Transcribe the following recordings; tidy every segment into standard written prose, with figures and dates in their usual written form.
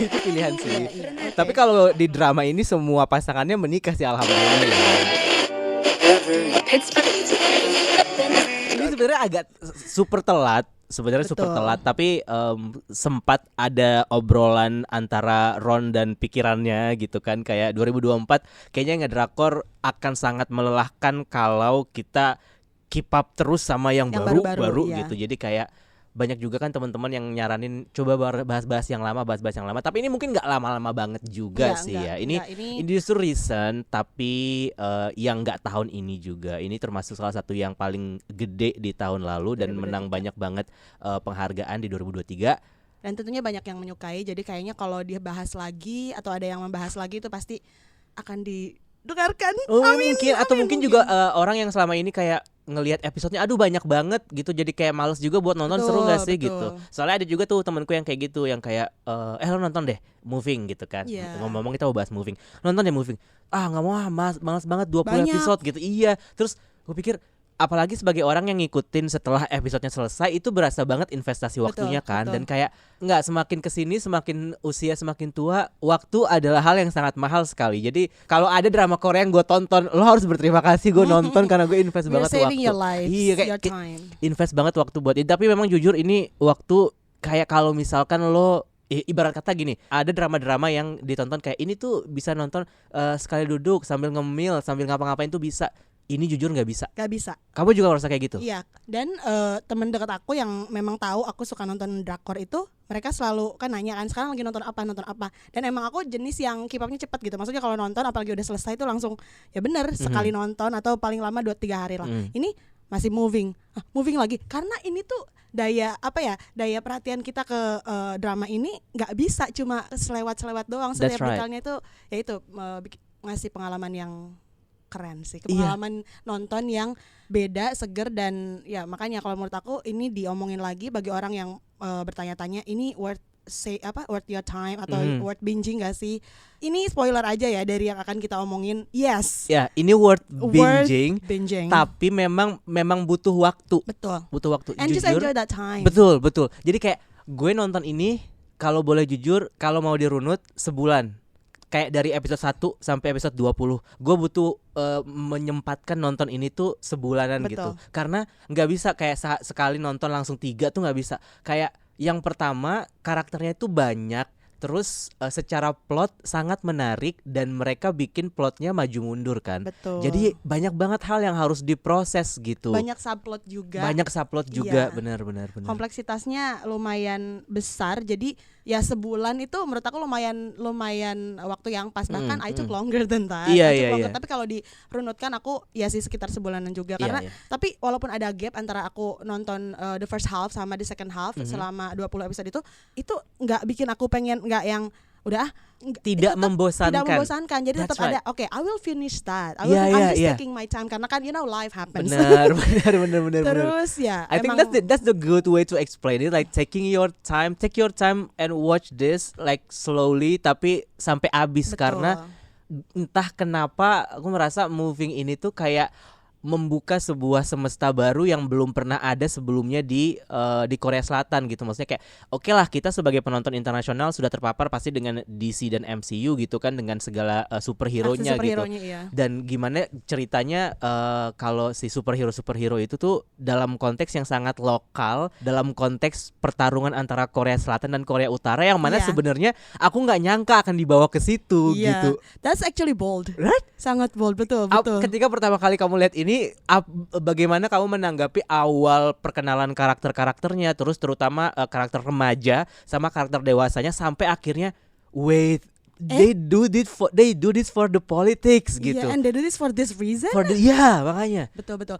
Itu pilihan sih. Tapi kalau di drama ini semua pasangannya menikah sih alhamdulillah ya. Ini sebenarnya agak super telat. Sebenarnya super telat, tapi sempat ada obrolan antara Ron dan pikirannya gitu kan, kayak 2024 kayaknya ngedrakor akan sangat melelahkan kalau kita keep up terus sama yang baru-baru iya. gitu. Jadi kayak banyak juga kan teman-teman yang nyaranin coba bahas-bahas yang lama, tapi ini mungkin nggak lama-lama banget juga sih ya. Ini justru recent, tapi yang nggak tahun ini juga. Ini termasuk salah satu yang paling gede di tahun lalu dan menang banyak banget penghargaan di 2023. Dan tentunya banyak yang menyukai. Jadi kayaknya kalau dia bahas lagi atau ada yang membahas lagi itu pasti akan didengarkan. Mungkin juga orang yang selama ini kayak ngelihat episodenya aduh banyak banget gitu, jadi kayak males juga buat nonton. Seru gak sih gitu. Soalnya ada juga tuh temanku yang kayak gitu, yang kayak lo nonton deh Moving gitu kan. Ngomong-ngomong kita mau bahas Moving, nonton deh Moving. Nggak mau, males banget 20 episode gitu. Iya, terus gue pikir apalagi sebagai orang yang ngikutin setelah episodenya selesai, itu berasa banget investasi waktunya kan. Dan kayak nggak, semakin kesini semakin usia semakin tua, waktu adalah hal yang sangat mahal sekali. Jadi kalau ada drama Korea yang gue tonton, lo harus berterima kasih gue nonton karena gue invest banget waktu. Your life, iya, kayak invest banget waktu buat ini. Tapi memang jujur ini waktu kayak kalau misalkan lo ibarat kata gini, ada drama-drama yang ditonton kayak ini tuh bisa nonton sekali duduk sambil ngemil sambil ngapa-ngapain tuh bisa. Ini jujur nggak bisa. Kamu juga merasa kayak gitu? Iya. Dan teman dekat aku yang memang tahu aku suka nonton drakor itu, mereka selalu kan nanya kan sekarang lagi nonton apa. Dan emang aku jenis yang keep up-nya cepat gitu. Maksudnya kalau nonton apalagi udah selesai itu langsung ya bener sekali nonton atau paling lama 2-3 hari lah. Ini masih moving lagi karena ini tuh daya perhatian kita ke drama ini nggak bisa cuma selewat doang. Setiap detailnya itu ya itu ngasih pengalaman yang keren sih, pengalaman nonton yang beda, seger, dan ya makanya kalau menurut aku ini diomongin lagi bagi orang yang bertanya-tanya ini worth your time atau worth binging gak sih? Ini spoiler aja ya dari yang akan kita omongin. Yes. Ya, ini worth binging. Tapi memang butuh waktu. Betul. Butuh waktu. And jujur, just enjoy that time. Betul. Jadi kayak gue nonton ini kalau boleh jujur, kalau mau dirunut sebulan. Kayak dari episode 1 sampai episode 20 gue butuh menyempatkan nonton ini tuh sebulanan. Betul. Gitu. Karena gak bisa kayak sekali nonton langsung 3 tuh gak bisa. Kayak yang pertama karakternya itu banyak, terus secara plot sangat menarik dan mereka bikin plotnya maju mundur kan. Betul. Jadi banyak banget hal yang harus diproses gitu. Banyak subplot juga. Iya. Benar. Kompleksitasnya lumayan besar. Jadi ya sebulan itu menurut aku lumayan waktu yang pas. Bahkan I took longer than that. Iya. Tapi kalau dirunutkan aku ya sih sekitar sebulanan juga karena tapi walaupun ada gap antara aku nonton the first half sama the second half selama 20 episode itu nggak bikin aku pengen, nggak yang udah tidak membosankan. Jadi tetap ada I will finish that. I'm just taking my time karena kan life happens. Benar. Terus ya I think that's the good way to explain it, like take your time and watch this like slowly tapi sampai habis. Karena entah kenapa aku merasa Moving ini tuh kayak membuka sebuah semesta baru yang belum pernah ada sebelumnya di Korea Selatan gitu. Maksudnya kayak oke lah, kita sebagai penonton internasional sudah terpapar pasti dengan DC dan MCU gitu kan, dengan segala superhero-nya gitu. Iya. Dan gimana ceritanya kalau si superhero itu tuh dalam konteks yang sangat lokal, dalam konteks pertarungan antara Korea Selatan dan Korea Utara yang mana sebenarnya aku nggak nyangka akan dibawa ke situ gitu. That's actually bold. Right? Sangat bold, betul. Ketika pertama kali kamu lihat ini, bagaimana kamu menanggapi awal perkenalan karakternya, terus terutama karakter remaja sama karakter dewasanya sampai akhirnya they do this for the politics gitu. And they do this for this reason. Makanya. Betul.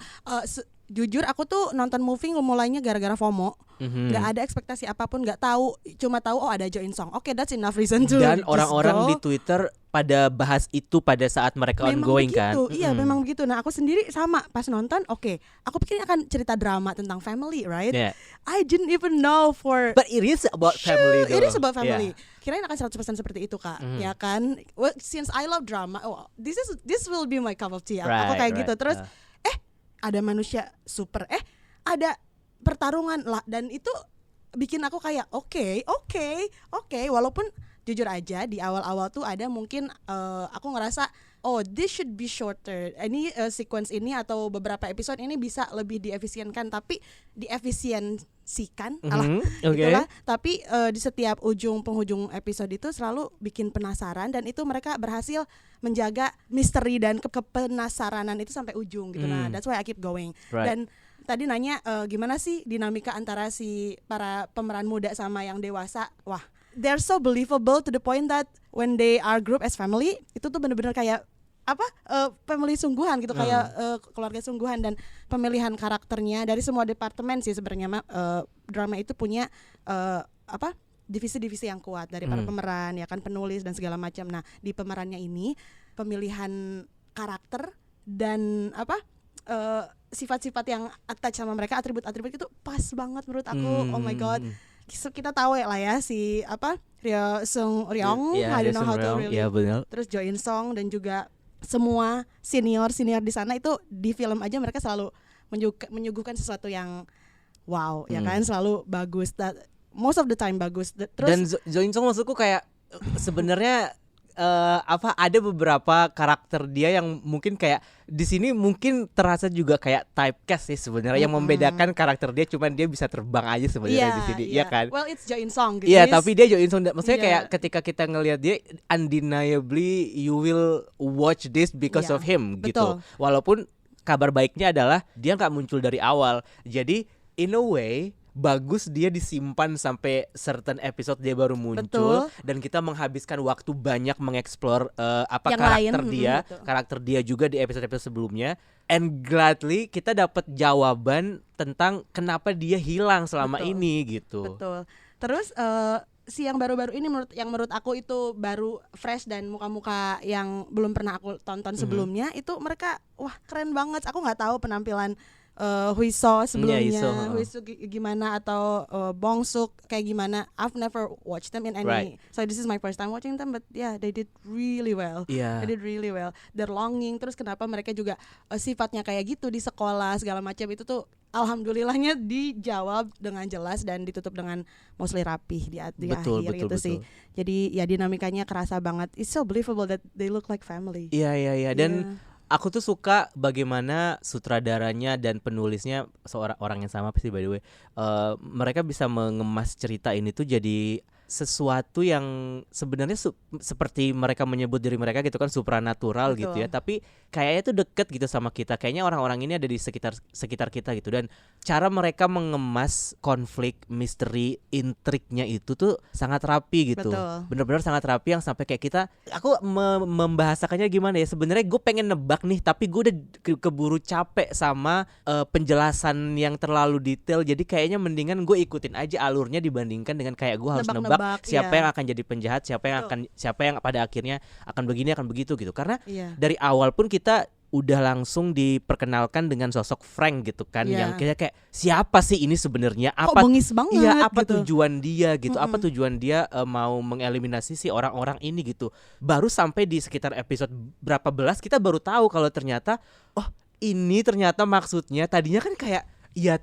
Jujur aku tuh nonton Moving mulainya gara-gara FOMO. Gak ada ekspektasi apapun, gak tahu, cuma tahu ada Jo In Sung. That's enough reason to. Dan orang-orang di Twitter pada bahas itu pada saat mereka ongoing kan. Iya, memang begitu. Nah, aku sendiri sama pas nonton, aku pikir akan cerita drama tentang family, right? Yeah. I didn't even know But it is about family though. It is about family. Yeah. Kirain akan 100% seperti itu, Kak. Ya kan? Well, since I love drama, this will be my cup of tea. Aku kayak gitu. Terus ada manusia super, ada pertarungan lah, dan itu bikin aku kayak oke, walaupun jujur aja di awal-awal tuh ada mungkin aku ngerasa this should be shorter. Ini sequence ini atau beberapa episode ini bisa lebih diefisienkan, tapi diefisiensikan itulah. Tapi di setiap penghujung episode itu selalu bikin penasaran, dan itu mereka berhasil menjaga misteri dan kepenasaranan itu sampai ujung gitu. Nah, that's why I keep going. Right. Dan tadi nanya gimana sih dinamika antara si para pemeran muda sama yang dewasa. Wah, they're so believable to the point that when they are group as family, itu tuh bener-bener kayak family sungguhan gitu, kayak keluarga sungguhan. Dan pemilihan karakternya dari semua departemen sih sebenarnya drama itu punya divisi-divisi yang kuat dari para pemeran, ya kan, penulis dan segala macam. Nah, di pemerannya ini pemilihan karakter dan sifat-sifat yang attach sama mereka, atribut-atribut itu pas banget menurut aku. Oh my god. Kita tahu lah ya si Ryo Seung Ryong, I don't know how to really. Terus Jo In Song dan juga semua senior di sana itu di film aja mereka selalu menyuguhkan sesuatu yang wow, ya kan, selalu bagus. Most of the time bagus. Terus dan Jo In Song maksudku kayak sebenarnya ada beberapa karakter dia yang mungkin kayak di sini mungkin terasa juga kayak typecast sih sebenarnya, yang membedakan karakter dia cuman dia bisa terbang aja sebenarnya di sini, ya kan? Well, it's Jo In Song gitu. Iya, tapi dia Jo In Song, maksudnya kayak ketika kita ngelihat dia undeniably you will watch this because of him gitu. Walaupun kabar baiknya adalah dia nggak muncul dari awal, jadi in a way bagus dia disimpan sampai certain episode dia baru muncul. Dan kita menghabiskan waktu banyak mengeksplor karakter dia juga di episode-episode sebelumnya, and gladly kita dapat jawaban tentang kenapa dia hilang selama ini gitu. Betul. Terus si yang baru-baru ini menurut aku itu baru fresh dan muka-muka yang belum pernah aku tonton sebelumnya, itu mereka wah keren banget. Aku nggak tahu penampilan Huiso sebelumnya, Huiso gimana atau Bong Suk kayak gimana. I've never watched them in any, so this is my first time watching them, but yeah, they did really well. They did really well. Their longing, terus kenapa mereka juga sifatnya kayak gitu di sekolah segala macam itu tuh alhamdulillahnya dijawab dengan jelas dan ditutup dengan mostly rapih di akhir gitu sih. Jadi ya dinamikanya kerasa banget. It's so believable that they look like family. Iya. Dan aku tuh suka bagaimana sutradaranya dan penulisnya seorang orang yang sama sih by the way. Mereka bisa mengemas cerita ini tuh jadi sesuatu yang sebenarnya seperti mereka menyebut diri mereka gitu kan, supranatural gitu ya, tapi kayaknya tuh deket gitu sama kita. Kayaknya orang-orang ini ada di sekitar kita gitu, dan cara mereka mengemas konflik, misteri, intriknya itu tuh sangat rapi gitu. Benar-benar sangat rapi yang sampai kayak aku membahasakannya gimana ya, sebenarnya gue pengen nebak nih tapi gue udah keburu capek sama penjelasan yang terlalu detail, jadi kayaknya mendingan gue ikutin aja alurnya dibandingkan dengan kayak gue harus nebak siapa yang akan jadi penjahat, siapa yang pada akhirnya akan begini akan begitu gitu. Karena dari awal pun kita udah langsung diperkenalkan dengan sosok Frank gitu kan, yang kayak siapa sih ini sebenarnya, apa bengis banget, apa gitu. Tujuan dia gitu, apa tujuan dia mau mengeliminasi si orang-orang ini gitu. Baru sampai di sekitar episode berapa belas kita baru tahu kalau ternyata ini ternyata maksudnya tadinya kan kayak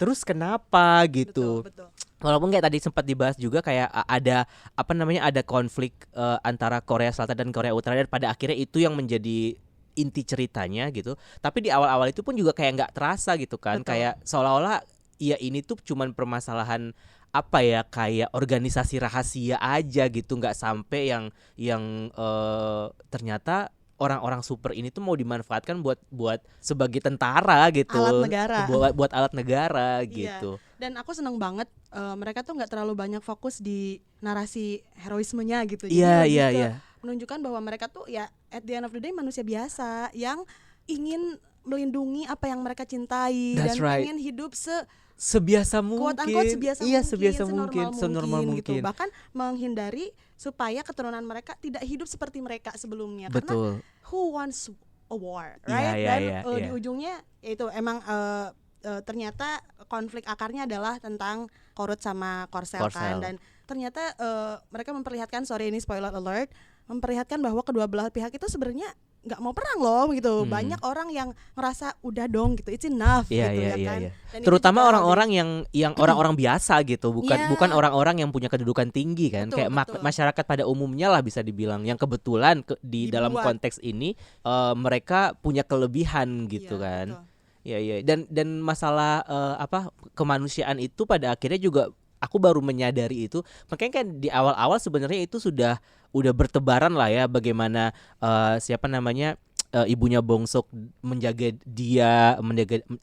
terus kenapa gitu. Betul. Walaupun kayak tadi sempat dibahas juga kayak ada ada konflik antara Korea Selatan dan Korea Utara, dan pada akhirnya itu yang menjadi inti ceritanya gitu. Tapi di awal-awal itu pun juga kayak nggak terasa gitu kan. Kayak seolah-olah ini tuh cuman permasalahan kayak organisasi rahasia aja gitu, nggak sampai yang ternyata orang-orang super ini tuh mau dimanfaatkan buat sebagai tentara gitu, alat negara, buat alat negara gitu. Dan aku seneng banget mereka tuh nggak terlalu banyak fokus di narasi heroismenya gitu. Iya. Menunjukkan bahwa mereka tuh at the end of the day manusia biasa yang ingin melindungi apa yang mereka cintai. That's dan ingin hidup sebiasa mungkin. Sebiasa mungkin, senormal mungkin. Gitu. Bahkan menghindari supaya keturunan mereka tidak hidup seperti mereka sebelumnya. Betul. Karena who wants a war, right? Dan di ujungnya itu emang ternyata konflik akarnya adalah tentang Korut sama Korsel. Kan. Dan ternyata mereka memperlihatkan, sorry ini spoiler alert, memperlihatkan bahwa kedua belah pihak itu sebenarnya nggak mau perang loh gitu. Banyak orang yang ngerasa udah dong gitu, it's enough gitu ya kan. Dan terutama orang-orang yang orang-orang biasa gitu, bukan Iya. orang-orang yang punya kedudukan tinggi kan, Betul, kayak betul. masyarakat pada umumnya lah bisa dibilang, yang kebetulan di dalam Dibuat. konteks ini mereka punya kelebihan gitu Iya, kan. betul. Iya, dan masalah kemanusiaan itu pada akhirnya juga aku baru menyadari itu. Makanya kan di awal-awal sebenarnya itu udah bertebaran lah ya, bagaimana siapa namanya ibunya Bongsok menjaga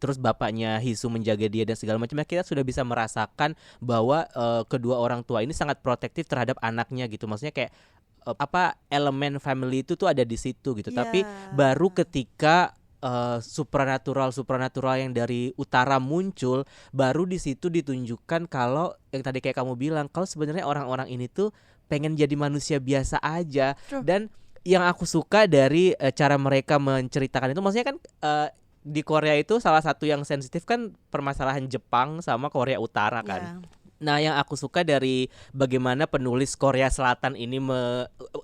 terus bapaknya Hisu menjaga dia dan segala macamnya. Kita sudah bisa merasakan bahwa kedua orang tua ini sangat protektif terhadap anaknya gitu. Maksudnya kayak elemen family itu tuh ada di situ gitu. Iya. Tapi baru ketika supranatural yang dari utara muncul, baru di situ ditunjukkan kalau yang tadi kayak kamu bilang, kalau sebenarnya orang-orang ini tuh pengen jadi manusia biasa aja. True. Dan yang aku suka dari cara mereka menceritakan itu, maksudnya kan di Korea itu salah satu yang sensitif kan permasalahan Jepang sama Korea Utara kan. Iya. Nah, yang aku suka dari bagaimana penulis Korea Selatan ini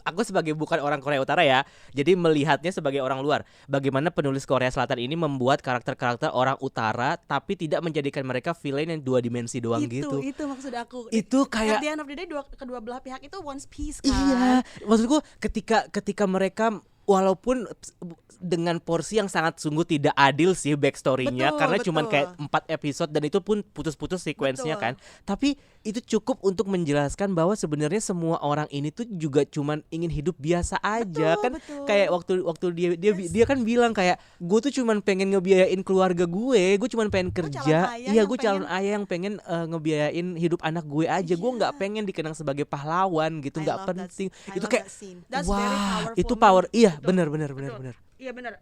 aku sebagai bukan orang Korea Utara ya, jadi melihatnya sebagai orang luar. Bagaimana penulis Korea Selatan ini membuat karakter-karakter orang utara tapi tidak menjadikan mereka villain yang 2 dimensi doang gitu. Itu maksud aku. Itu kayak at the end of the day kedua belah pihak itu one piece kan. iya, maksudku ketika mereka walaupun dengan porsi yang sangat sungguh tidak adil sih backstory-nya, Betul, karena betul. cuman kayak 4 episode dan itu pun putus-putus sequence-nya Betul. kan. Tapi itu cukup untuk menjelaskan bahwa sebenarnya semua orang ini tuh juga cuman ingin hidup biasa aja. Betul, Kan betul. kayak waktu dia kan bilang kayak gue tuh cuman pengen ngebiayain keluarga gue cuman pengen kerja. Iya, gue calon ayah yang pengen ngebiayain hidup anak gue aja. Gue nggak pengen dikenang sebagai pahlawan gitu, nggak penting. Itu kayak wah, itu power. Iya, benar. Iya benar,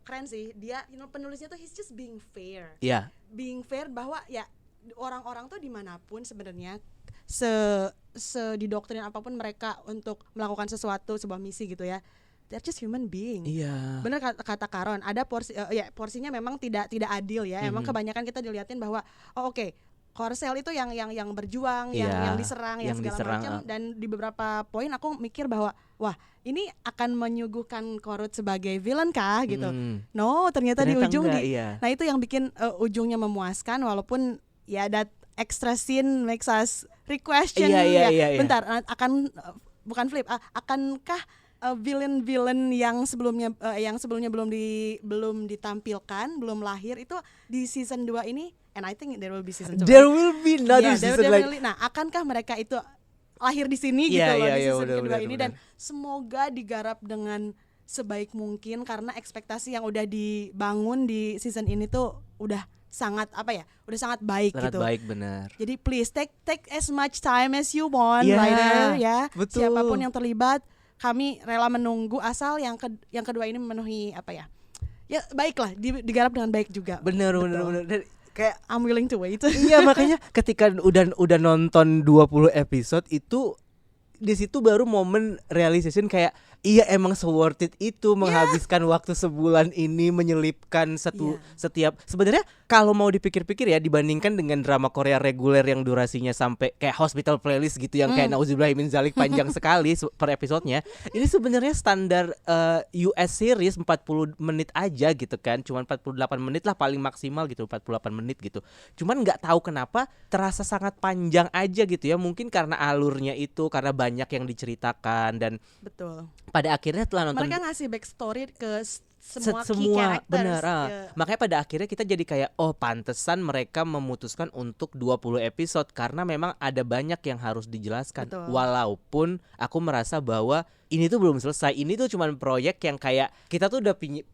keren sih dia. Penulisnya tuh he's just being fair. Iya. Being fair bahwa ya orang-orang tuh dimanapun sebenarnya didoktrin apapun mereka untuk melakukan sesuatu, sebuah misi gitu ya, they're just human being. Iya. Benar kata Karon, ada porsinya memang tidak adil ya. Emang kebanyakan kita dilihatin bahwa oke, Korsel itu yang berjuang, yang diserang, yang segala macam. Dan di beberapa poin aku mikir bahwa wah, ini akan menyuguhkan Korut sebagai villain kah gitu. No, ternyata di ujung enggak, iya. Nah, itu yang bikin ujungnya memuaskan, walaupun ya that extra scene makes us re-question. Iya. Bentar, bukan flip, akankah villain yang sebelumnya belum ditampilkan, belum lahir itu di season 2 ini? And I think there will be season 2. There will be another season like. Nah, akankah mereka itu lahir di sini gitu loh di season kedua ini? Dan semoga digarap dengan sebaik mungkin, karena ekspektasi yang udah dibangun di season ini tuh udah sangat baik sangat gitu. Baik, benar. Jadi please take as much time as you want, Yeah, writer ya. betul. Siapapun yang terlibat, kami rela menunggu asal yang kedua ini memenuhi ya baiklah, digarap dengan baik juga. Benar. Dan kayak I'm willing to wait. iya, makanya ketika udah nonton 20 episode itu, di situ baru momen realization kayak iya, emang worth it itu menghabiskan waktu sebulan ini menyelipkan setiap. Sebenarnya kalau mau dipikir-pikir ya, dibandingkan dengan drama Korea reguler yang durasinya sampai kayak Hospital Playlist gitu yang kayak nauzubillahi min zalik panjang sekali per episodenya, ini sebenarnya standar US series 40 menit aja gitu kan, cuman 48 menit lah paling maksimal gitu, 48 menit gitu. Cuman nggak tahu kenapa terasa sangat panjang aja gitu ya, mungkin karena alurnya itu, karena banyak yang diceritakan. Dan betul. Pada akhirnya setelah nonton mereka ngasih backstory ke semua key semua characters. benar. Makanya pada akhirnya kita jadi kayak pantesan mereka memutuskan untuk 20 episode, karena memang ada banyak yang harus dijelaskan. Betul. Walaupun aku merasa bahwa ini tuh belum selesai. Ini tuh cuman proyek yang kayak kita tuh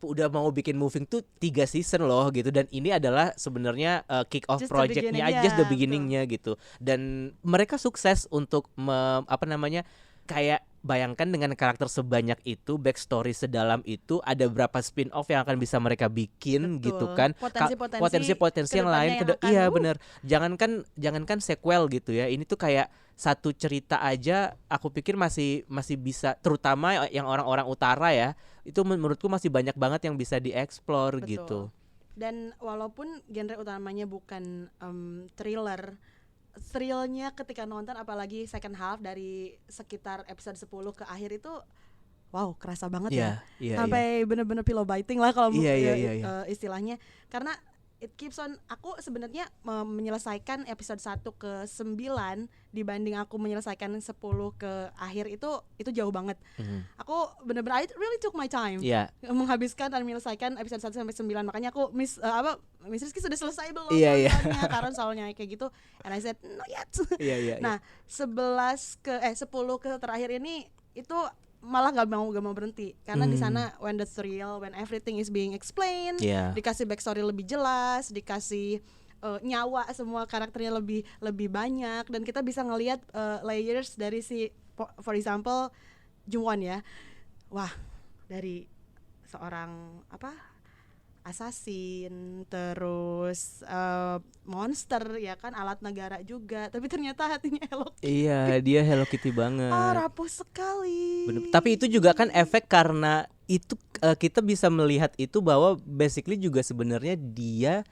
udah mau bikin Moving tuh 3 season loh gitu, dan ini adalah sebenarnya kick off projectnya, just the beginningnya gitu. Dan mereka sukses untuk kayak bayangkan dengan karakter sebanyak itu, backstory sedalam itu, ada berapa spin off yang akan bisa mereka bikin. Betul. Gitu kan. Potensi yang lain iya benar. Jangankan sequel gitu ya. Ini tuh kayak satu cerita aja aku pikir masih bisa, terutama yang orang-orang utara ya. Itu menurutku masih banyak banget yang bisa dieksplor gitu. Dan walaupun genre utamanya bukan thriller, thrillnya ketika nonton, apalagi second half dari sekitar episode 10 ke akhir itu wow kerasa banget ya. Iya, Sampai bener-bener pillow biting lah kalau Iya. Istilahnya. Karena it keeps on, aku sebenarnya menyelesaikan episode 1 ke 9 dibanding aku menyelesaikan 10 ke akhir itu jauh banget. Aku bener-bener I really took my time menghabiskan dan menyelesaikan episode 1 sampai 9. Makanya aku Miss Rizky sudah selesai belum? Iya. Karena soalnya kayak gitu. And I said no yet. Nah, 10 ke terakhir ini itu malah gak mau berhenti karena di sana when that's real, when everything is being explained, dikasih backstory lebih jelas, dikasih nyawa semua karakternya lebih banyak, dan kita bisa ngelihat layers dari for example Jungwon ya. Wah, dari seorang assassin, terus monster ya kan, alat negara juga, tapi ternyata hatinya Hello Kitty. Iya, dia Hello Kitty banget. Rapuh sekali. Bener. Tapi itu juga kan efek karena itu kita bisa melihat itu bahwa basically juga sebenarnya dia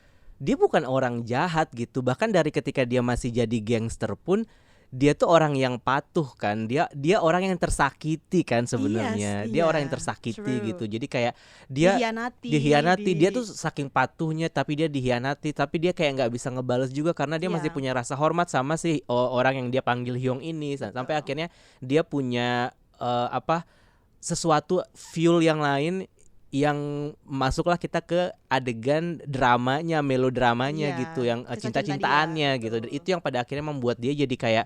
bukan orang jahat gitu. Bahkan dari ketika dia masih jadi gangster pun dia tuh orang yang patuh kan, dia orang yang tersakiti kan sebenarnya. Dia orang yang tersakiti gitu. Jadi kayak dia dihianati. Dia tuh saking patuhnya tapi dia dihianati, tapi dia kayak nggak bisa ngebales juga karena dia masih punya rasa hormat sama si orang yang dia panggil Hyung ini. Sampai akhirnya dia punya sesuatu fuel yang lain yang masuklah kita ke adegan dramanya, melodramanya gitu, yang cinta-cintaannya gitu. Dan itu yang pada akhirnya membuat dia jadi kayak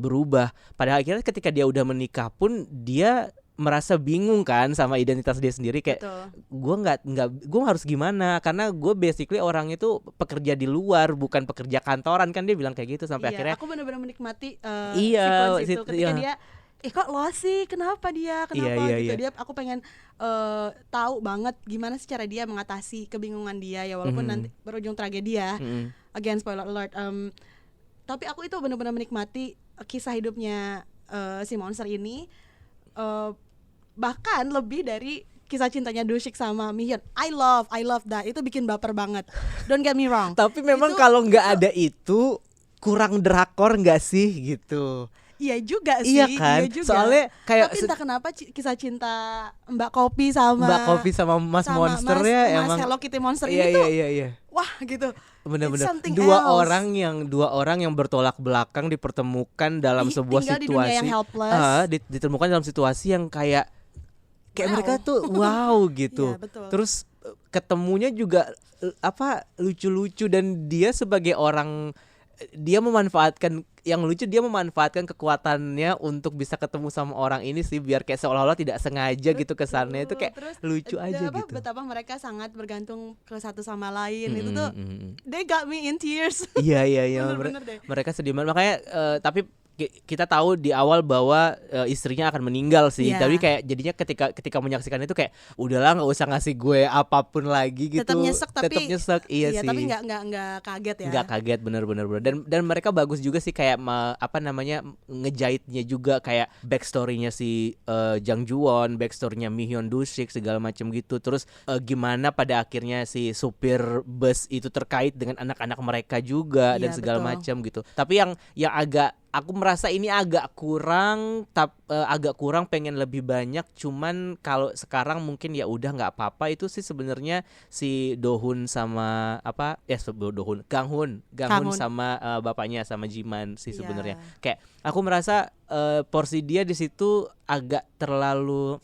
berubah. Pada akhirnya ketika dia udah menikah pun dia merasa bingung kan sama identitas dia sendiri, kayak gue harus gimana, karena gue basically orang itu pekerja di luar, bukan pekerja kantoran kan, dia bilang kayak gitu. Sampai akhirnya aku benar-benar menikmati sequence itu ketika dia kok lo sih, kenapa gitu. Dia, aku pengen tahu banget gimana sih cara dia mengatasi kebingungan dia ya, walaupun nanti berujung tragedi ya. Again spoiler alert. Tapi aku itu benar-benar menikmati kisah hidupnya si monster ini, bahkan lebih dari kisah cintanya Do-shik sama Mi-hyun. I love that. Itu bikin baper banget. Don't get me wrong. Tapi memang kalau nggak ada itu kurang drakor nggak sih gitu. Iya juga sih. Iya kan. Iya juga. Soalnya kayak tapi entah kenapa kisah cinta Mbak Kopi sama Mas Monster ya, emang Mas Hello Kitty Monster ini tuh. Iya. Wah, gitu. Bener-bener dua orang yang bertolak belakang dipertemukan dalam sebuah situasi. Di dunia yang helpless. Ditemukan dalam situasi yang kayak mereka tuh wow gitu. Iya, betul. Terus ketemunya juga lucu-lucu, dan dia sebagai orang, dia memanfaatkan kekuatannya untuk bisa ketemu sama orang ini sih, biar kayak seolah-olah tidak sengaja gitu kesannya. Itu kayak terus, lucu aja gitu. Betapa mereka sangat bergantung ke satu sama lain. Itu tuh they got me in tears. Iya. Mereka sedih banget. Makanya tapi kita tahu di awal bahwa istrinya akan meninggal sih. Tapi kayak jadinya ketika menyaksikan itu kayak udahlah, nggak usah ngasih gue apapun lagi gitu. Tetap nyesek. Iya sih. Tapi nggak kaget ya. Nggak kaget, bener. Dan mereka bagus juga sih, kayak ngejahitnya juga, kayak backstorynya si Jang Ju-won, backstorynya Mi-hyun, Do-shik, segala macam gitu. Terus gimana pada akhirnya si supir bus itu terkait dengan anak-anak mereka juga, dan segala macam gitu. Tapi yang agak, aku merasa ini agak kurang, pengen lebih banyak. Cuman kalau sekarang mungkin ya udah nggak apa-apa. Itu sih sebenarnya si Dohun sama Ganghun sama bapaknya, sama Jiman sih sebenarnya. Kayak aku merasa porsi dia di situ agak terlalu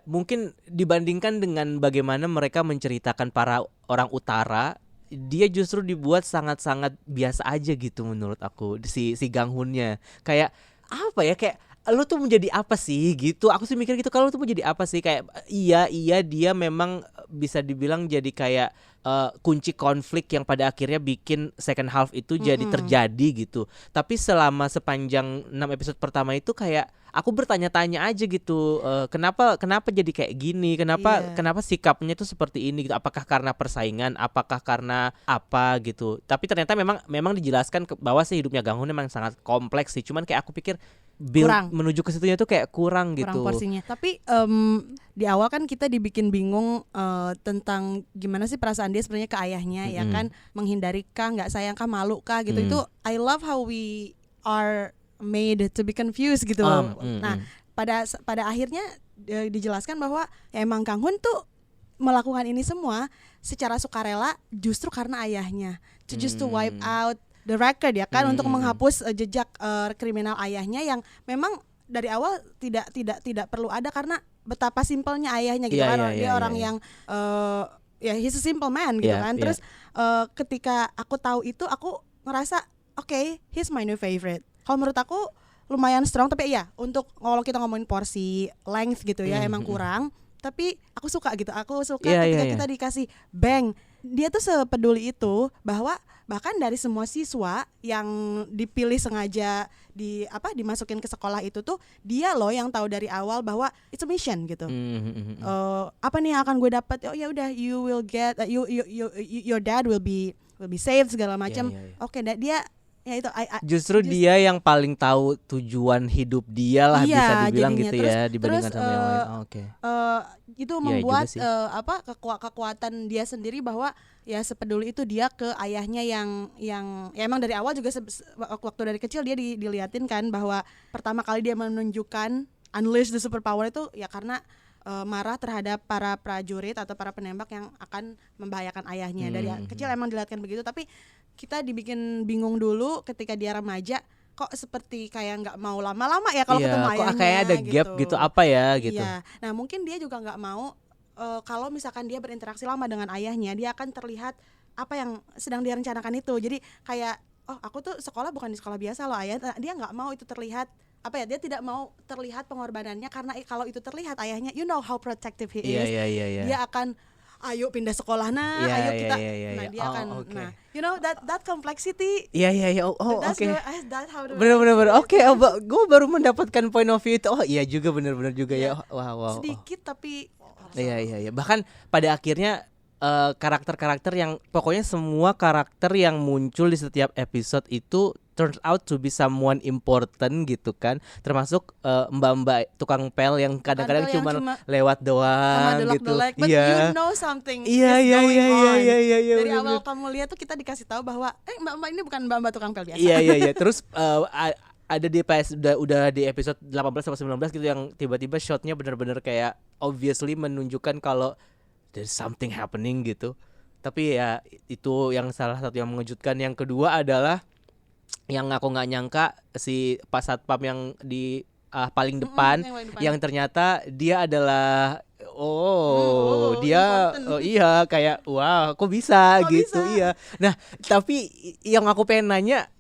mungkin dibandingkan dengan bagaimana mereka menceritakan para orang utara. Dia justru dibuat sangat-sangat biasa aja gitu menurut aku, si Ganghunnya. Kayak kayak lu tuh menjadi apa sih gitu. Aku sih mikir gitu, kalau lu tuh menjadi apa sih, kayak iya dia memang bisa dibilang jadi kayak kunci konflik yang pada akhirnya bikin second half itu jadi terjadi gitu. Tapi selama sepanjang 6 episode pertama itu kayak aku bertanya-tanya aja gitu, kenapa jadi kayak gini, kenapa sikapnya tuh seperti ini gitu. Apakah karena persaingan, apakah karena apa gitu. Tapi ternyata memang dijelaskan bahwa sih hidupnya Ganghun memang sangat kompleks sih. Cuman kayak aku pikir menuju ke situnya tuh kayak kurang gitu. Kurang porsinya. Tapi di awal kan kita dibikin bingung tentang gimana sih perasaan dia sebenarnya ke ayahnya, ya kan, menghindari kah, nggak sayang kah, malu kah gitu. Itu I love how we are made to be confused gitu. Nah, pada akhirnya dijelaskan bahwa ya emang Kang Hun tuh melakukan ini semua secara sukarela justru karena ayahnya, just to wipe out the record ya kan, untuk menghapus jejak kriminal ayahnya yang memang dari awal tidak perlu ada, karena betapa simpelnya ayahnya gitu kan. Dia orang yang ya he's a simple man gitu kan. Terus ketika aku tahu itu, aku ngerasa okay, he's my new favorite. Kalau menurut aku lumayan strong, tapi ya untuk kalau kita ngomongin porsi length gitu ya emang kurang. Tapi aku suka gitu, ketika kita dikasih bang, dia tuh sepeduli itu bahwa bahkan dari semua siswa yang dipilih sengaja dimasukin ke sekolah itu tuh dia loh yang tahu dari awal bahwa it's a mission gitu. Apa nih yang akan gue dapat? Oh ya udah, you will get your dad will be saved segala macam. Oke, dia ya itu justru dia yang paling tahu tujuan hidup dia lah, bisa dibilang jadinya. gitu Terus, ya dibandingkan sama yang lain. Itu membuat kekuatan dia sendiri bahwa ya sepeduli itu dia ke ayahnya yang ya emang dari awal juga waktu dari kecil dia diliatin kan bahwa pertama kali dia menunjukkan unleash the superpower itu ya karena marah terhadap para prajurit atau para penembak yang akan membahayakan ayahnya. Dari kecil emang dilihatkan begitu, tapi kita dibikin bingung dulu ketika dia remaja, kok seperti kayak nggak mau lama-lama ya kalau ketemu ayahnya. Kok kayak ada gap gitu apa ya gitu. Iya. Nah mungkin dia juga nggak mau kalau misalkan dia berinteraksi lama dengan ayahnya, dia akan terlihat apa yang sedang dia rencanakan itu. Jadi kayak aku tuh sekolah bukan di sekolah biasa loh ayah. Dia nggak mau itu terlihat dia tidak mau terlihat pengorbanannya, karena kalau itu terlihat ayahnya, you know how protective he is. Dia akan ayo pindah sekolah ayo kita dia akan you know that complexity. Oke. Benar oke. Gue baru mendapatkan point of view itu. Iya juga, benar juga ya. Wow. Sedikit tapi iya. Bahkan pada akhirnya karakter-karakter yang pokoknya semua karakter yang muncul di setiap episode itu turns out to be someone important gitu kan, termasuk mbak-mbak tukang pel yang kadang-kadang cuma lewat doang gitu. But you know something is going on. Dari awal kamu lihat tuh kita dikasih tahu bahwa mbak-mbak ini bukan mbak-mbak tukang pel biasa. Iya. Terus ada di udah di episode 18 sampai 19 gitu yang tiba-tiba shotnya benar-benar kayak obviously menunjukkan kalau there's something happening gitu. Tapi ya itu yang salah satu yang mengejutkan. Yang kedua adalah yang aku nggak nyangka, si Pak Satpam yang di paling depan, yang ternyata dia adalah iya kayak wow kok bisa gitu. Iya. Nah tapi yang aku pengen nanya,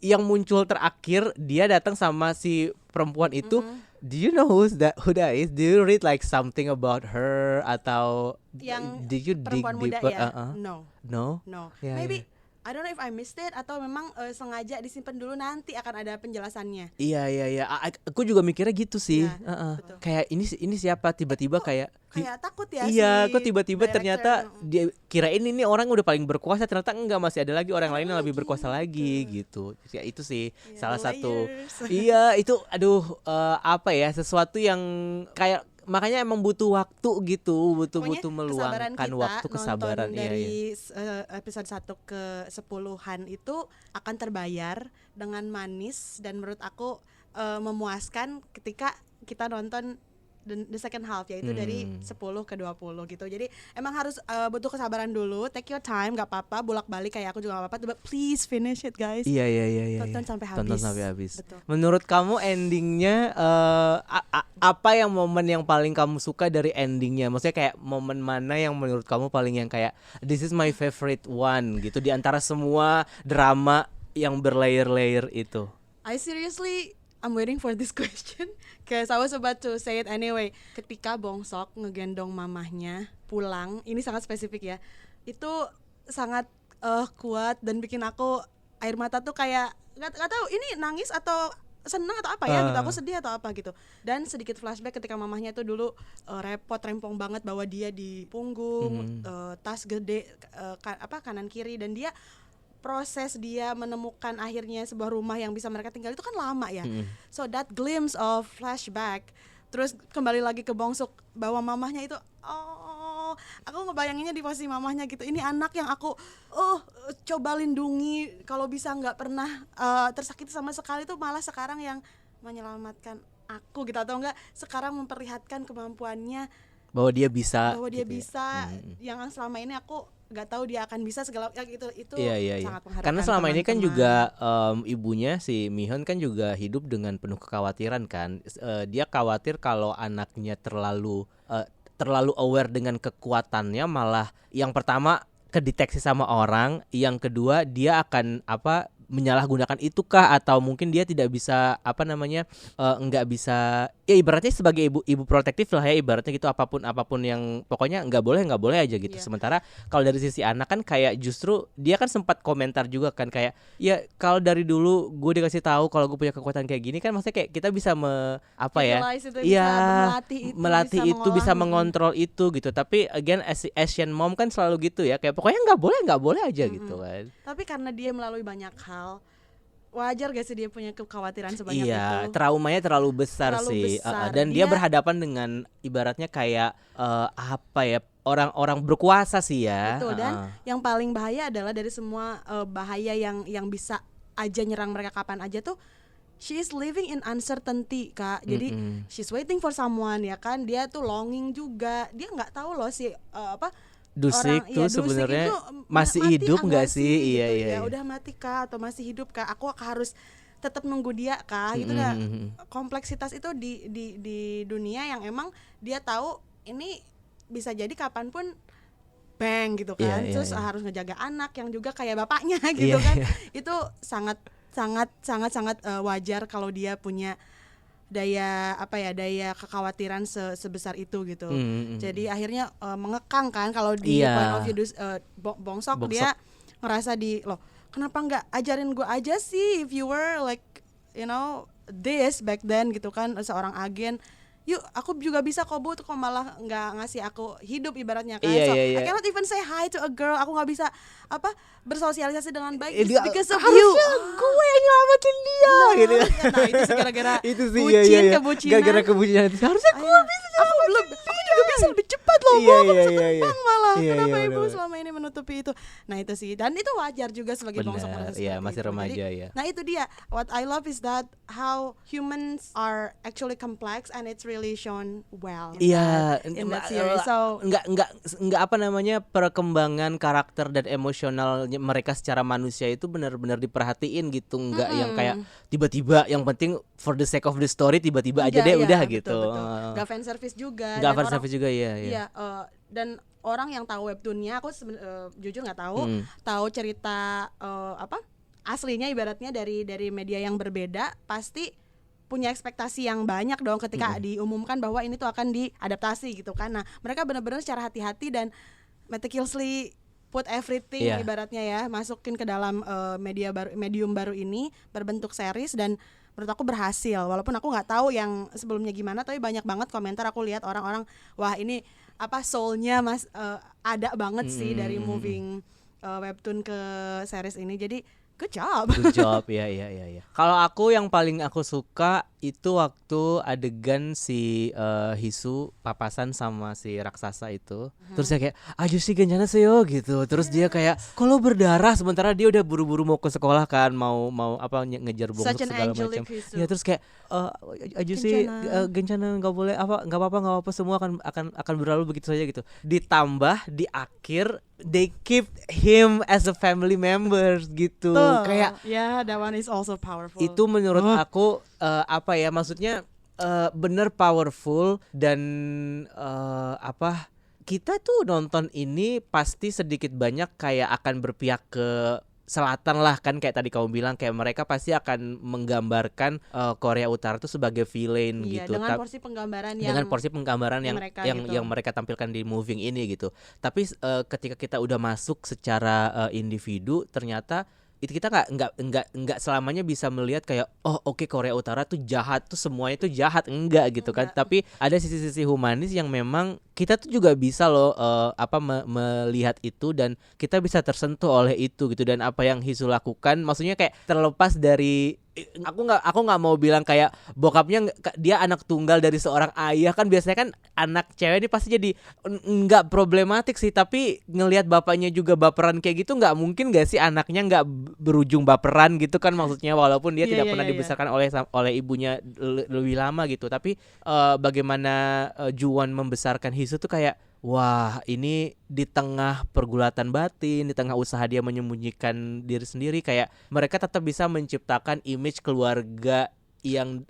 yang muncul terakhir dia datang sama si perempuan itu. Do you know who that is? Do you read like something about her atau yang did you dig deeper? No. Maybe I don't know if I missed it atau memang sengaja disimpan dulu, nanti akan ada penjelasannya. Iya. Aku juga mikirnya gitu sih. Betul. Kayak ini siapa, tiba-tiba kayak takut ya. Iya, kok tiba-tiba ternyata dia kirain ini orang udah paling berkuasa, ternyata enggak, masih ada lagi orang lain yang lebih berkuasa lagi gitu. Ya itu sih salah satu. Iya, itu apa ya, sesuatu yang kayak makanya emang butuh waktu gitu, butuh meluangkan waktu, kesabaran dari episode 1 ke 10-an itu akan terbayar dengan manis, dan menurut aku memuaskan ketika kita nonton the second half, yaitu dari 10 ke 20 gitu. Jadi emang harus butuh kesabaran dulu, take your time, gak apa-apa, bolak-balik kayak aku juga gak apa-apa, but please finish it guys. Iya. Tonton sampai habis. Betul. Menurut kamu endingnya apa yang momen yang paling kamu suka dari endingnya? Maksudnya kayak momen mana yang menurut kamu paling yang kayak this is my favorite one gitu, di antara semua drama yang berlayer-layer itu? I'm waiting for this question because I was about to say it anyway. Ketika Bongsok ngegendong mamahnya pulang, ini sangat spesifik ya. Itu sangat kuat dan bikin aku air mata tuh kayak nggak tahu ini nangis atau senang atau apa ya gitu. Aku sedih atau apa gitu. Dan sedikit flashback ketika mamahnya tuh dulu rempong banget bawa dia di punggung, tas gede kanan kiri, dan dia proses dia menemukan akhirnya sebuah rumah yang bisa mereka tinggal itu kan lama ya. So that glimpse of flashback, terus kembali lagi ke Bongsok bawa mamahnya itu, aku ngebayanginnya di posisi mamahnya gitu. Ini anak yang aku coba lindungi, kalau bisa nggak pernah tersakiti sama sekali, tuh malah sekarang yang menyelamatkan aku gitu, atau enggak sekarang memperlihatkan kemampuannya bahwa dia bisa bahwa dia gitu ya. bisa yang selama ini aku nggak tahu dia akan bisa segala itu Iya. sangat mengharapkan. Karena selama ini kan teman-teman. juga ibunya si Mihun kan juga hidup dengan penuh kekhawatiran kan. Dia khawatir kalau anaknya terlalu aware dengan kekuatannya, malah yang pertama kedeteksi sama orang, yang kedua dia akan menyalahgunakan itu kah, atau mungkin dia tidak bisa nggak bisa, ya ibaratnya sebagai ibu protektif lah ya, ibaratnya gitu, apapun yang pokoknya nggak boleh aja gitu. Sementara kalau dari sisi anak kan kayak justru dia kan sempat komentar juga kan, kayak ya kalau dari dulu gue dikasih tahu kalau gue punya kekuatan kayak gini kan, maksudnya kayak kita bisa melatih itu, bisa mengontrol itu gitu. Tapi again Asian mom kan selalu gitu ya, kayak pokoknya nggak boleh aja gitu kan. Tapi karena dia melalui banyak hal, wajar gak sih dia punya kekhawatiran sebanyak itu? Iya, traumanya terlalu besar sih. Dan dia berhadapan dengan ibaratnya kayak orang-orang berkuasa sih ya. Betul, dan yang paling bahaya adalah dari semua bahaya yang bisa aja nyerang mereka kapan aja tuh, she is living in uncertainty, Kak. Jadi she's waiting for someone, ya kan. Dia tuh longing juga. Dia nggak tahu loh Dusik tuh sebenarnya masih hidup nggak sih? Gitu. Iya. Ya udah mati kah atau masih hidup kah? Aku harus tetap nunggu dia kah? Gitu kan. Kompleksitas itu di dunia yang emang dia tahu ini bisa jadi kapanpun bang gitu kan. Terus harus ngejaga anak yang juga kayak bapaknya gitu kan. Itu sangat wajar kalau dia punya daya kekhawatiran sebesar itu gitu. Jadi akhirnya mengekang kan kalau di point of view Bongsok, dia ngerasa loh kenapa nggak ajarin gue aja sih, if you were like this back then gitu kan, seorang agen. Yuk aku juga bisa kok Bu, kok malah nggak ngasih aku hidup ibaratnya kan. I cannot even say hi to a girl, aku nggak bisa bersosialisasi dengan baik because of you. Gue yang nyelamatin dia gitu. Nah itu sih gara-gara kebucinan. Gara-gara kebucinan itu harusnya gue bisa. Aku juga bisa lebih cepat loh, gue bisa terbang malah. Kenapa ibu selama ini menutupi itu? Nah itu sih, dan itu wajar juga sebagai Bongsok merasa seperti itu. Masih remaja. Jadi, nah itu dia, what I love is that how humans are actually complex and it's really shown well in that series. So nggak perkembangan karakter dan emosional mereka secara manusia itu benar-benar diperhatiin gitu, nggak yang kayak tiba-tiba yang penting for the sake of the story tiba-tiba aja deh udah gitu. Betul. Nggak fan service juga. Nggak fan service juga ya. Dan orang yang tahu webtoonnya, aku jujur nggak tahu cerita aslinya ibaratnya dari media yang berbeda, pasti punya ekspektasi yang banyak dong ketika diumumkan bahwa ini tuh akan diadaptasi gitu kan. Nah mereka benar-benar secara hati-hati dan meticulously put everything ibaratnya ya, masukin ke dalam medium baru ini berbentuk series, dan menurut aku berhasil. Walaupun aku nggak tahu yang sebelumnya gimana, tapi banyak banget komentar aku lihat orang-orang, wah ini soulnya ada banget sih dari moving webtoon ke series ini. Jadi good job ya. Kalau aku yang paling aku suka itu waktu adegan si Hisu papasan sama si raksasa itu. Terus dia kayak ayo sih gencana seyo gitu. Terus dia kayak kalau berdarah, sementara dia udah buru-buru mau ke sekolah kan, mau ngejar Bongsok segala macam. Ya terus kayak ayo sih gencana nggak apa-apa semua akan berlalu begitu saja gitu. Ditambah di akhir they keep him as a family member gitu. Kayak that one is also powerful. Itu menurut aku maksudnya bener powerful, dan kita tuh nonton ini pasti sedikit banyak kayak akan berpihak ke selatan lah kan, kayak tadi kamu bilang, kayak mereka pasti akan menggambarkan Korea Utara tuh sebagai villain gitu. Dengan porsi penggambaran yang mereka tampilkan di moving ini gitu. Tapi ketika kita udah masuk secara individu, ternyata itu kita nggak selamanya bisa melihat kayak Korea Utara tuh jahat, tuh semuanya tuh jahat, enggak gitu kan. Tapi ada sisi-sisi humanis yang memang kita tuh juga bisa loh melihat itu, dan kita bisa tersentuh oleh itu gitu. Dan apa yang Hisu lakukan, maksudnya kayak terlepas dari aku nggak mau bilang kayak bokapnya dia anak tunggal dari seorang ayah, kan biasanya kan anak cewek ini pasti jadi nggak problematik sih, tapi ngelihat bapaknya juga baperan kayak gitu nggak mungkin gak sih anaknya nggak berujung baperan gitu kan, maksudnya walaupun dia tidak pernah dibesarkan oleh ibunya lebih lama gitu, tapi bagaimana Juwon membesarkan Hisu tuh kayak wah, ini di tengah pergulatan batin, di tengah usaha dia menyembunyikan diri sendiri, kayak mereka tetap bisa menciptakan image keluarga yang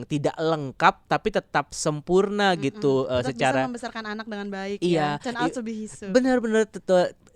tidak lengkap tapi tetap sempurna gitu, tetap secara bisa membesarkan anak dengan baik. Iya, Turn out to be Hisu. bener-bener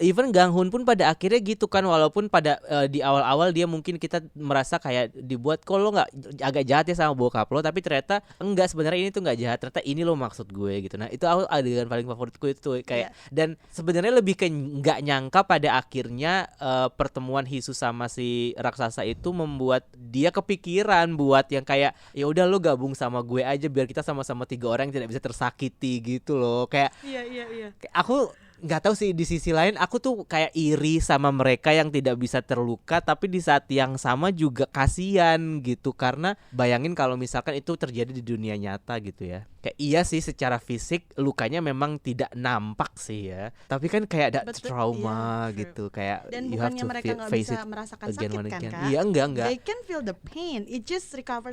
even Gang Hun pun pada akhirnya gitu kan, walaupun pada di awal-awal dia mungkin kita merasa kayak dibuat kok lo nggak agak jahat ya sama bokap lo, tapi ternyata enggak, sebenarnya ini tuh nggak jahat, ternyata ini lo maksud gue gitu. Nah itu adegan paling favoritku itu kayak dan sebenarnya lebih ke nggak nyangka pada akhirnya pertemuan Hisu sama si raksasa itu membuat dia kepikiran buat yang kayak ya udah lo gabung sama gue aja biar kita sama-sama 3 orang yang tidak bisa tersakiti gitu loh, kayak Iya. aku nggak tahu sih, di sisi lain aku tuh kayak iri sama mereka yang tidak bisa terluka, tapi di saat yang sama juga kasihan gitu, karena bayangin kalau misalkan itu terjadi di dunia nyata gitu ya. Kayak iya sih secara fisik lukanya memang tidak nampak sih ya, tapi kan kayak ada trauma gitu, kayak dan you have bukannya to mereka nggak face bisa it merasakan again sakit and kan again. Kak? Iya enggak They can feel the pain, it just recover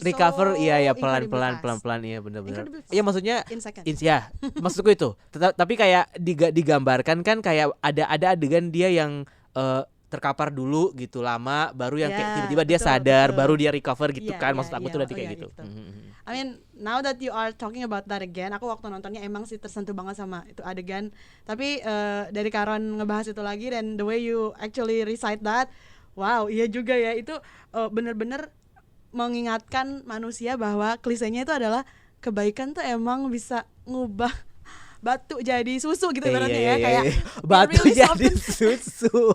iya incredibly pelan-pelan iya benar-benar. Incredibly Iya maksudnya in seconds. ya maksudku itu. Tapi kayak digambarkan kan kayak ada adegan dia yang terkapar dulu gitu lama, baru yang kayak tiba-tiba dia sadar, baru dia recover gitu kan. Maksud aku tuh nanti kayak gitu. I mean, now that you are talking about that again, aku waktu nontonnya emang sih tersentuh banget sama itu adegan. Tapi dari Karon ngebahas itu lagi dan the way you actually recite that, wow, iya juga ya, itu bener-bener mengingatkan manusia bahwa klisenya itu adalah kebaikan tuh emang bisa ngubah batu jadi susu gitu ibaratnya ya, kayak batu really jadi susu.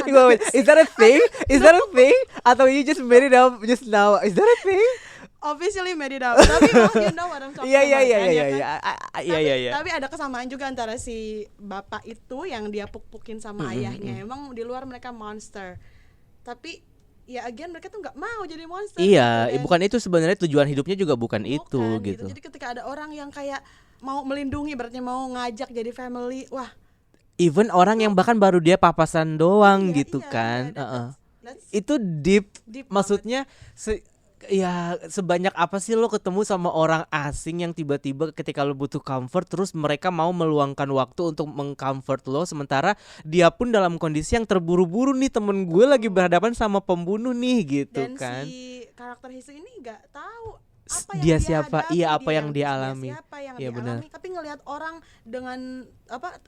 Wait, is that a thing? Is that a thing? Atau you just made it up just now? Is that a thing? Officially made it up. Tapi you know what I'm talking about. Iya. Tapi ada kesamaan juga antara si bapak itu yang dia puk-pukin sama ayahnya. Emang di luar mereka monster. Tapi ya again mereka tuh nggak mau jadi monster. Iya, gitu. bukan itu sebenarnya tujuan hidupnya juga bukan itu gitu. Jadi ketika ada orang yang kayak mau melindungi, berarti mau ngajak jadi family, wah. Even orang yang bahkan baru dia papasan doang gitu kan. That's itu deep maksudnya ya sebanyak apa sih lo ketemu sama orang asing yang tiba-tiba ketika lo butuh comfort terus mereka mau meluangkan waktu untuk mengcomfort lo, sementara dia pun dalam kondisi yang terburu-buru nih, temen gue lagi berhadapan sama pembunuh nih gitu. Dan kan si karakter Hisu ini nggak tahu apa dia yang siapa, hadapi, iya apa yang dia alami, siapa yang iya dia alami, tapi ngelihat orang dengan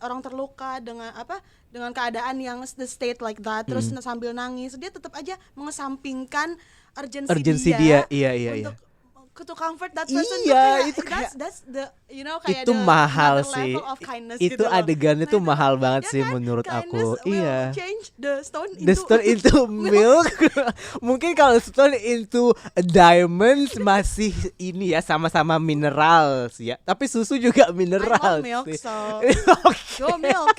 orang terluka dengan keadaan yang the state like that, terus sambil nangis dia tetap aja mengesampingkan urgency dia iya to comfort that person. Iya, itu kayak that's the kayak itu mahal sih. Itu gitu adegannya tuh mahal banget ya sih kan? menurut aku. Iya. Change the stone into milk. Mungkin kalau stone into diamonds masih ini ya, sama-sama mineral sih ya. Tapi susu juga mineral. I love milk, sih. so Okay. go milk.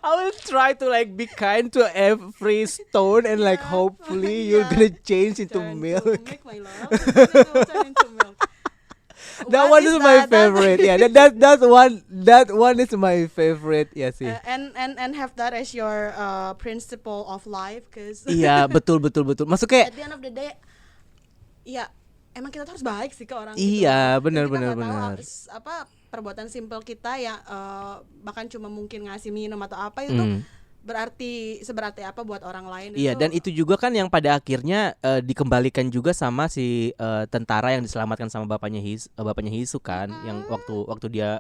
I will try to like be kind to every stone and like hopefully you're gonna change into milk. Milk, my love. Turn into milk. That one is my favorite. Yeah, that one is my favorite. Ya sih. And have that as your principle of life, cause Iya, betul. Maksud kayak at the end of the day, ya emang kita tuh harus baik sih ke orang. Iya, gitu. benar. Apa perbuatan simpel kita yang bahkan cuma mungkin ngasih minum atau apa itu seberarti apa buat orang lain. Iya, dan itu juga kan yang pada akhirnya dikembalikan juga sama si tentara yang diselamatkan sama bapaknya Hisu kan, yang waktu dia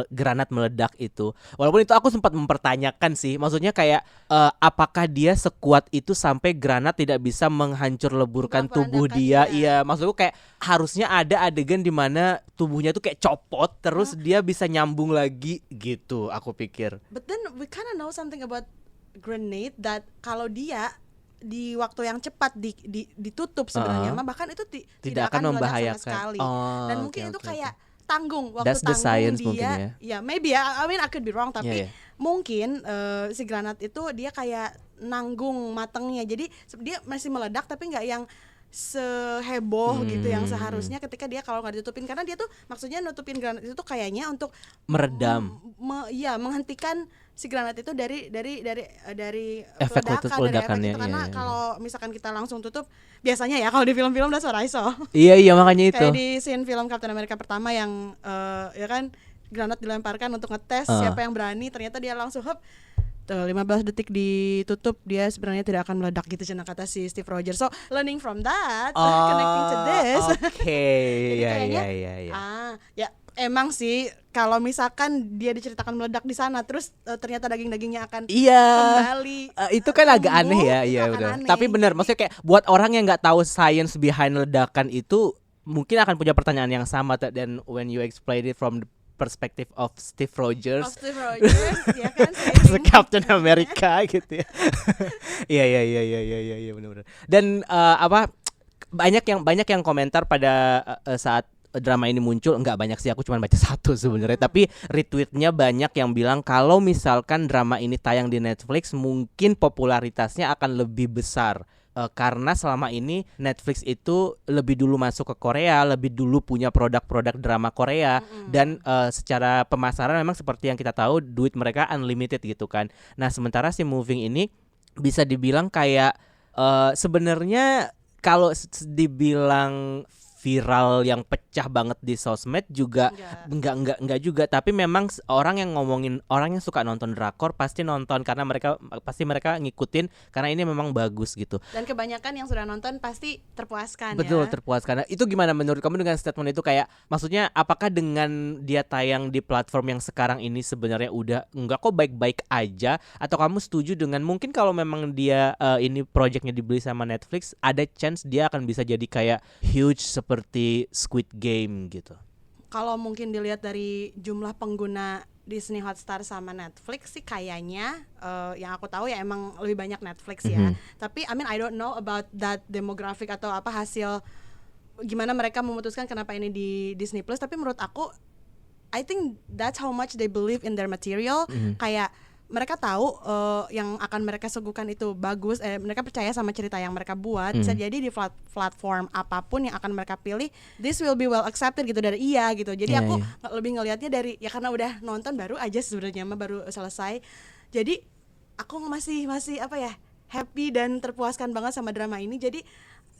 granat meledak itu. Walaupun itu aku sempat mempertanyakan sih, maksudnya kayak apakah dia sekuat itu sampai granat tidak bisa menghancur leburkan tubuh dia. Iya, maksudku kayak harusnya ada adegan di mana tubuhnya tuh kayak copot terus dia bisa nyambung lagi gitu, aku pikir. But then we kind of know something about grenade that kalau dia di waktu yang cepat ditutup sebenarnya bahkan itu tidak akan membahayakan sama sekali. Dan mungkin itu kayak tanggung waktu. That's the science mungkin ya. Ya maybe ya, I mean I could be wrong, tapi mungkin si Granat itu dia kayak nanggung matangnya, jadi dia masih meledak tapi nggak yang seheboh gitu yang seharusnya ketika dia kalau nggak ditutupin, karena dia tuh maksudnya nutupin granat itu tuh kayaknya untuk meredam menghentikan si granat itu dari efek ledakannya itu, karena kalau misalkan kita langsung tutup biasanya ya kalau di film-film that's what I saw. Iya makanya itu kayak di scene film Captain America pertama yang ya kan granat dilemparkan untuk ngetes siapa yang berani, ternyata dia langsung 15 detik ditutup, dia sebenarnya tidak akan meledak gitu cina kata si Steve Rogers. So learning from that, connecting to this. Oke, ya. Ya emang sih kalau misalkan dia diceritakan meledak di sana, terus ternyata daging-dagingnya akan kembali. Itu kan agak aneh ya, iya benar. Tapi benar, maksudnya kayak buat orang yang nggak tahu science behind ledakan itu mungkin akan punya pertanyaan yang sama. Dan when you explain it from the perspective of Steve Rogers, ya kan, as a Captain America gitu ya. Iya benar-benar. Dan banyak yang komentar pada saat drama ini muncul, enggak banyak sih, aku cuma baca satu sebenarnya, tapi retweetnya banyak yang bilang kalau misalkan drama ini tayang di Netflix mungkin popularitasnya akan lebih besar. Karena selama ini Netflix itu lebih dulu masuk ke Korea, lebih dulu punya produk-produk drama Korea, dan secara pemasaran memang seperti yang kita tahu duit mereka unlimited gitu kan. Nah sementara si Moving ini bisa dibilang kayak sebenarnya kalau dibilang viral yang pecah banget di sosmed juga enggak juga, tapi memang orang yang suka nonton drakor pasti nonton karena mereka ngikutin karena ini memang bagus gitu. Dan kebanyakan yang sudah nonton pasti terpuaskan. Betul, terpuaskan. Nah, itu gimana menurut kamu dengan statement itu, kayak maksudnya apakah dengan dia tayang di platform yang sekarang ini sebenarnya udah enggak kok baik-baik aja, atau kamu setuju dengan mungkin kalau memang dia ini projectnya dibeli sama Netflix ada chance dia akan bisa jadi kayak huge seperti Squid Game gitu? Kalau mungkin dilihat dari jumlah pengguna Disney Hotstar sama Netflix sih kayaknya yang aku tahu ya emang lebih banyak Netflix ya. Tapi I don't know about that demographic atau apa hasil gimana mereka memutuskan kenapa ini di Disney Plus. Tapi menurut aku I think that's how much they believe in their material. Kayak mereka tahu yang akan mereka suguhkan itu bagus, mereka percaya sama cerita yang mereka buat. Bisa jadi di platform apapun yang akan mereka pilih, this will be well accepted gitu dari gitu. Jadi aku lebih ngelihatnya dari ya karena udah nonton baru aja sebenarnya baru selesai. Jadi aku masih happy dan terpuaskan banget sama drama ini. Jadi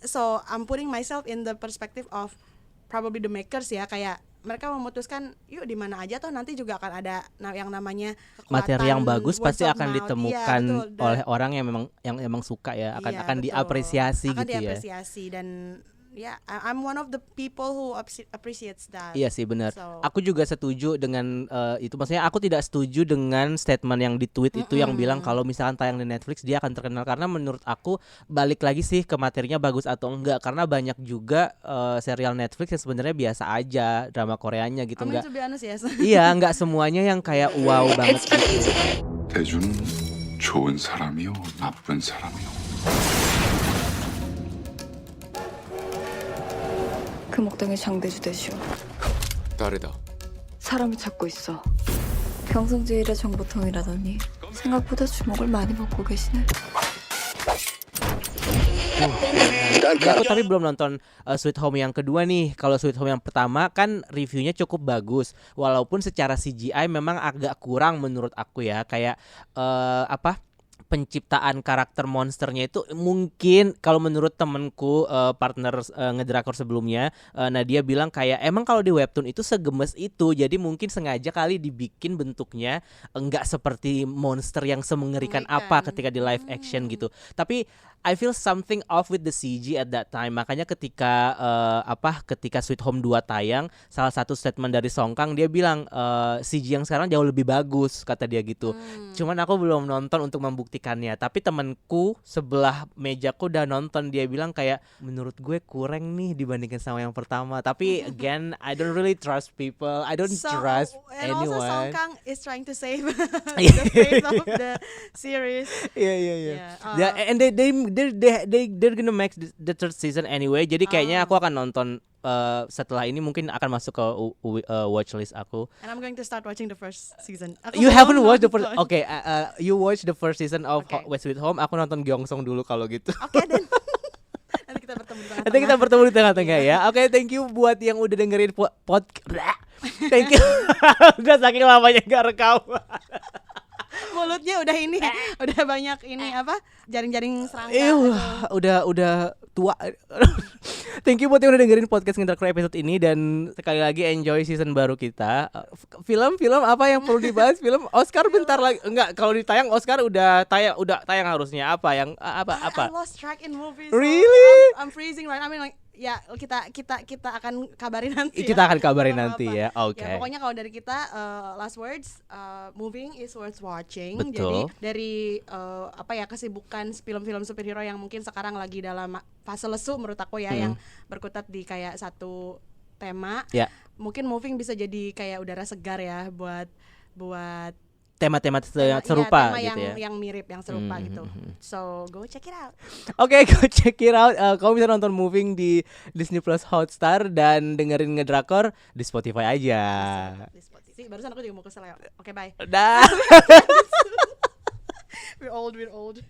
so I'm putting myself in the perspective of probably the makers ya, kayak mereka memutuskan yuk di mana aja toh nanti juga akan ada yang namanya materi yang bagus pasti akan ditemukan oleh orang yang memang suka ya, akan diapresiasi gitu ya. Diapresiasi dan ya I'm one of the people who appreciates that. Iya sih benar. Aku juga setuju dengan itu. Maksudnya aku tidak setuju dengan statement yang di tweet itu yang bilang kalau misalkan tayang di Netflix dia akan terkenal, karena menurut aku balik lagi sih ke materinya bagus atau enggak, karena banyak juga serial Netflix yang sebenarnya biasa aja drama Koreanya gitu, enggak. Yes. Iya, enggak semuanya yang kayak wow banget gitu. 대준은 좋은 사람이요, 나쁜 사람이요. 그 목동의 장대주 대시오. 다르다. 사람을 찾고 있어. 경성제일의 정보통이라더니 생각보다 주목을 많이 받고 계시네. Aku tapi belum nonton Sweet Home yang kedua nih. Kalau Sweet Home yang pertama kan reviewnya cukup bagus, walaupun secara CGI memang agak kurang menurut aku ya. Kayak penciptaan karakter monsternya itu mungkin kalau menurut temenku partner ngedrakor sebelumnya, Nadia bilang kayak emang kalau di webtoon itu segemes itu, jadi mungkin sengaja kali dibikin bentuknya enggak seperti monster yang semengerikan apa ketika di live action gitu. Tapi I feel something off with the CG at that time. Makanya ketika ketika Sweet Home 2 tayang, salah satu statement dari Song Kang, dia bilang CG yang sekarang jauh lebih bagus, kata dia gitu. Cuman aku belum nonton untuk membuktikannya. Tapi temanku sebelah mejaku udah nonton, dia bilang kayak menurut gue kurang nih dibandingkan sama yang pertama. Tapi again, I don't really trust people. I don't trust anyone. Also Song Kang is trying to save the face of the series. Yeah. And they're gonna make the third season anyway. Jadi kayaknya aku akan nonton setelah ini mungkin akan masuk ke watchlist aku. And I'm going to start watching the first season. You haven't watched the first. Okay, you watch the first season of Okay. West Sweet Home. Aku nonton Gyeongsong dulu kalau gitu. Oke, dan nanti kita bertemu di tengah-tengah. Nanti kita bertemu di tengah-tengah ya. Oke, thank you buat yang udah dengerin Thank you. Udah saking lamanya gak rekam. Mulutnya udah ini, udah banyak ini apa? Jaring-jaring serangga. Udah tua. Thank you buat yang udah dengerin podcast Ngedrakor episode ini dan sekali lagi enjoy season baru kita. Film apa yang perlu dibahas? Film Oscar bentar lagi. Enggak, kalau ditayang Oscar udah tayang harusnya. Apa yang apa? I lost track in movies. Really? I'm freezing right now. I mean like ya kita akan kabarin nanti. Kita akan kabarin Nggak nanti apa-apa. ya. Oke. Ya, pokoknya kalau dari kita last words, moving is worth watching. Betul. Jadi dari kesibukan film-film superhero yang mungkin sekarang lagi dalam fase lesu menurut aku ya, yang berkutat di kayak satu tema. Ya. Mungkin moving bisa jadi kayak udara segar ya buat Tema-tema tema serupa tema gitu ya. yang mirip, yang serupa gitu. So go check it out. Oke, go check it out. Kamu bisa nonton Moving di Disney Plus Hotstar dan dengerin Ngedrakor di Spotify aja. Di Spotify. Barusan aku juga mau kesel ya. Oke, bye. Dah. We're old.